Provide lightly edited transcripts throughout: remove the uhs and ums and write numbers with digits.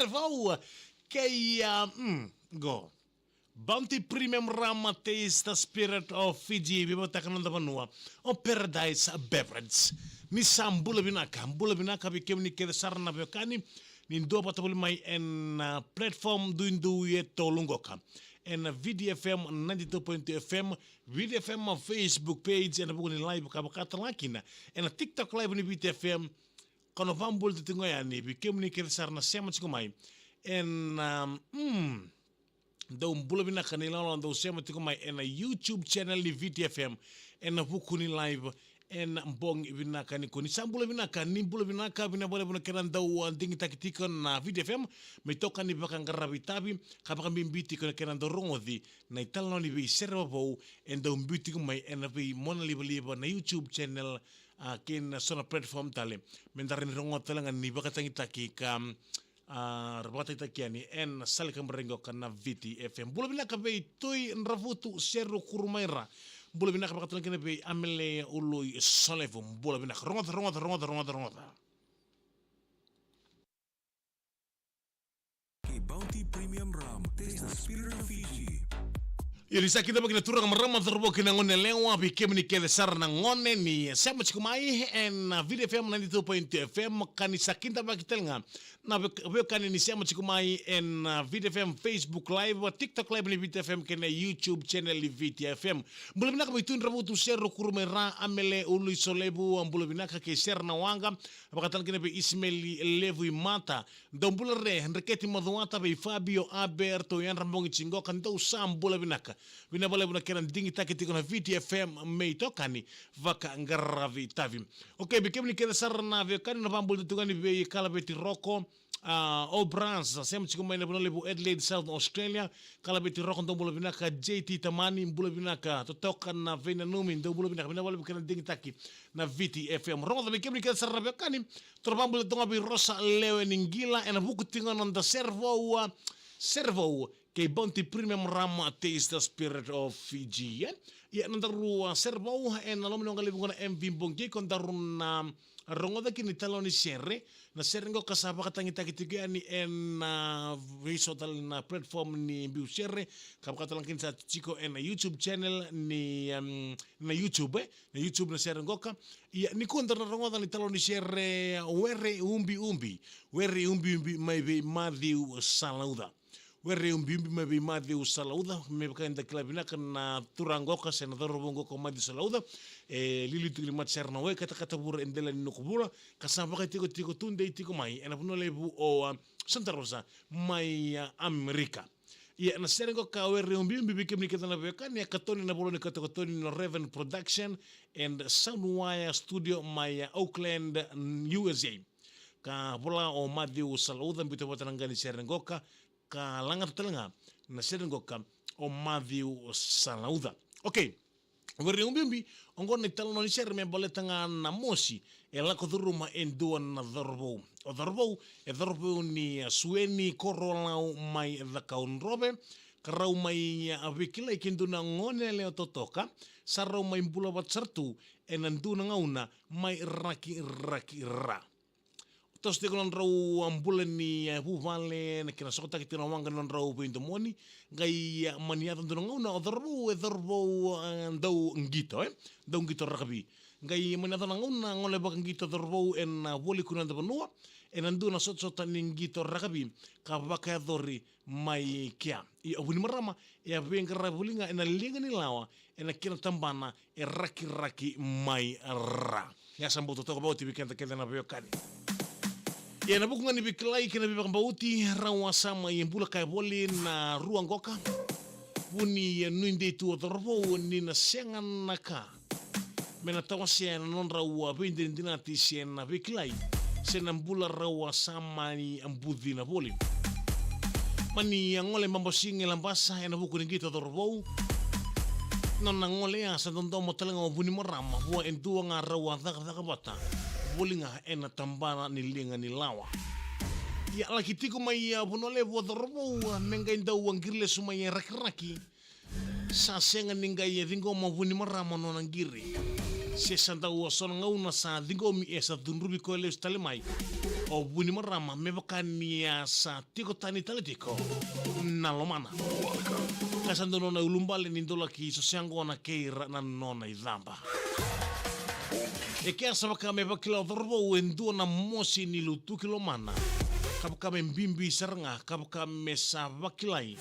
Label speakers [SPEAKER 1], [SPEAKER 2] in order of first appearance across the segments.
[SPEAKER 1] servo che go. Bounty Premium Rum Taste the Spirit of Fiji. We were talking on the Vanua. O Paradise Beverage. Ni sam bulabinaka. Bulabinaka became ni kede sarna bekani. Ni ndo patabuli mai en platform duindu ye tolungoka. En VDFM 92.2 FM, VDFM Facebook page en buku ni live kabakata lakina. En TikTok live ni VDFM. Kono vambul te tingo ya ni became ni kede sarna sema chikumai. En do bulabina kanila on do sema tiko mai en YouTube channel ni VTFM en buku ni live en bong ibina kani koni sambula bina kani bulabina ka bina boleh bina keran do dingi takitiko na VTFM me toka ni bakang karabitabi kabaka bimbiti ko keran do rongodi na italno ni bi servo en do bimbiti ko mai en bi mona liba na YouTube channel ken sona platform tale mendarin rongotelangan ni bakatangi takika rabata itakiani en salika mrengo kana viti FM bula bina kabe toy nravutu seru kurumaira bula bina kabaka tulangene be amele ului solevo bula bina ronga
[SPEAKER 2] Bounty Premium Rum, taste the spirit of Fiji.
[SPEAKER 1] Ilisa kita bagi turang merama terbo kena ngone lewa bikem ni kede sarna ngone ni sema chikumai en VDFM 92.2 FM kanisa kinta bagi telnga na bekani ni sema chikumai en VDFM Facebook live TikTok live ni VDFM kena YouTube channel ni VDFM bula binaka bitun rabu tu share kurumera amele ului solebu bula binaka ke share na wanga bakatan kena be Ismail Levu Mata dombula re Enriqueti Maduata be Fabio Alberto yan rambongi chingo kanto sam bula binaka Bina boleh buna keran dingi takiti kona VTFM mei tokani vaka ngaravi tavi. Okay, bikem ni keda sarna vekani na pambul tutugani be kala beti roko Obrans sem chiku mai na buna lebu Adelaide South Australia kala beti roko ndo bula binaka JT Tamani bula binaka totokan na vena numi ndo bula binaka bina boleh keran dingi taki na VTFM. Rongo bikem ni keda sarna vekani torpambul tutungabi Rosa Leo ningila ena buku tingon on the servo ke Bounty Premium Rum Taste the Spirit of Fiji ya nandaru servo en alom no ngalibu ngona MV bonge kon darun rongo da kini taloni sere na serengo kasaba katangi takitigi ani en visotal na platform ni biu sere kapkatalang kinsa chiko en YouTube channel ni na YouTube na serengo ka ya ni kon darun rongo da ni taloni sere were umbi mai be Matthew Salauda Were bimbi me bi Matthew Salauda me bakain da klabina kana turangoka senador bongoka Matthew Salauda lili tuli matserna we kata bur endela ni kubura kasamba ka tiko tunde tiko mai ena puno lebu o Santa Rosa mai Amerika ya na serengo ka were bimbi bikemni ketana bekan ya katoni na bolo ni katoni no Raven Production and Sunwire Studio mai Auckland USA ka bola o Matthew Salauda bito botanangani serengo ka langat telenga na serengo ka o Matthew Salauda. Okay. Weri umbimbi ongon ni talono ni ser me boletanga na mosi e la koduruma endua na dorbo. O dorbo ni sueni korolau mai the kaun robe karau mai abikila ikindu na ngone leo totoka sarau mai mbula bat sertu enandu na ngauna mai raki ra. Tos te konon rau ambulan ni vale na kina sokota kita nawanga non rau pintu moni gai maniatan tu ngauna o dorbo dau ngito dau ngito rakabi gai maniatan ngauna ngole bak ngito dorbo en woli kunan de benua en andu na sot ni ngito rakabi ka baka dori mai kia I abuni marama e abenga rabulinga en linga ni lawa en kina tambana e raki mai ra ya sambuto to bauti weekend kenda na beokani. Ya na buku ngani biklai kena bibang bauti rawa sama yang bula kai boli na ruang goka buni nuinde tu otorbo ni na sengan naka mena tawasya non rawa bindin dinati sen na biklai senam bula rawa sama ni ambudi na boli mani yang ngole mambosinge lambasa na buku ni gitu otorbo non ngole ya sa dondo motelenga buni marama bua entua nga rawa thaka bata bolinga ena tambana ni linga ni lawa ya laki tiko mai bunole bo dorbo menga inda wangirle sumai raki sa senga ninga ye dingo mabuni marama no ngiri se santa wo son ngauna sa dingo mi esa dunrubi ko le stale mai o buni marama me bakania sa tiko tani taletiko na lomana kasando nona ulumbale nindola ki so siango na keira na nona idamba e ke asa baka me bakila dorbo wendu na mosi ni lutu kilomana kapaka me mbimbi seranga kapaka me sa bakilai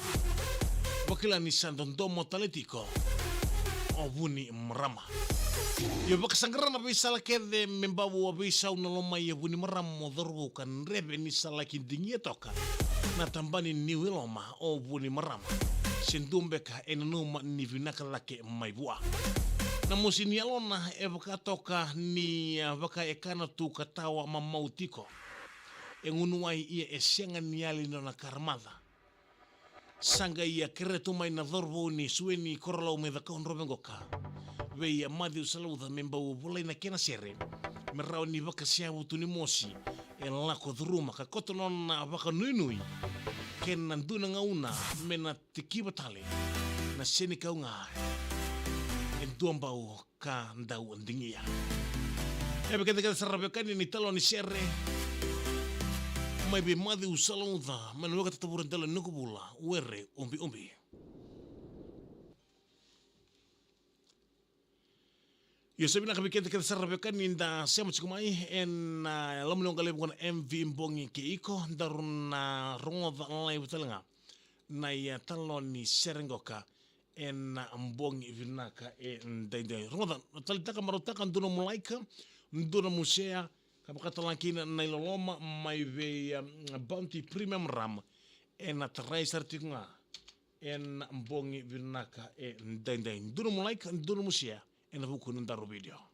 [SPEAKER 1] bakila ni sandondomo taletiko o buni marama yo baka sangrana bisa la kede membabu bisa una loma ye buni maramo dorbo kan rebe ni sala kindingi toka na tambani ni wiloma o buni marama sendumbe ka enuma ni vinaka lake maibua na musini alona e baka toka ni baka ekana tu katawa mamautiko engunuai ia esenga ni ali na karmada sanga ia kretu mai na dorbo ni sueni korla umeda ka onrobengoka veia madi usaluda memba ubulai na kena sere merau ni baka siabu tu ni mosi e lako druma ka kotonon na baka nui ken nanduna ngauna mena tiki batale na seni kaunga e duambau ka ndau andingia e baka teka sarabekani ni talo ni sere mai be madi usaluda mena waka tataburantala nukubula uere umbi yo sabina kabikente kada sarabeka ninda sema chikumai en lamno ngale bukana MV mbongi ke iko daruna rongoda online butalanga na ya taloni serengoka en mbongi vinaka ndende rongoda talitaka marotaka nduna mulaika nduna musea kabakatalankina na iloloma mai ve bounty premium ram en atraiser tikunga en mbongi vinaka ndende nduna mulaika nduna musea en buku nundaro video.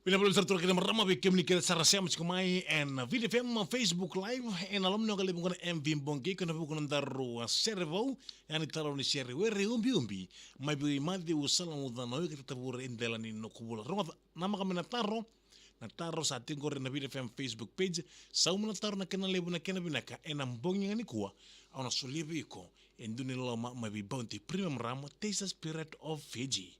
[SPEAKER 1] Bila tertura kita merama bikin kita sarasya macamai en video film Facebook live en alam no kali bukan MV bongki kena bukan taru servo yang ditaruh di share weri umbi mai bi madi usalang udano kita tabur indelan no kubula rumah nama kami nataro sa ating ko rin na video film Facebook page sa nataro na kanalibo na kinabinaka en ambong yang ni kuwa au na sulibi ko en duniloma mai bi bounty premium ramo taste spirit of Fiji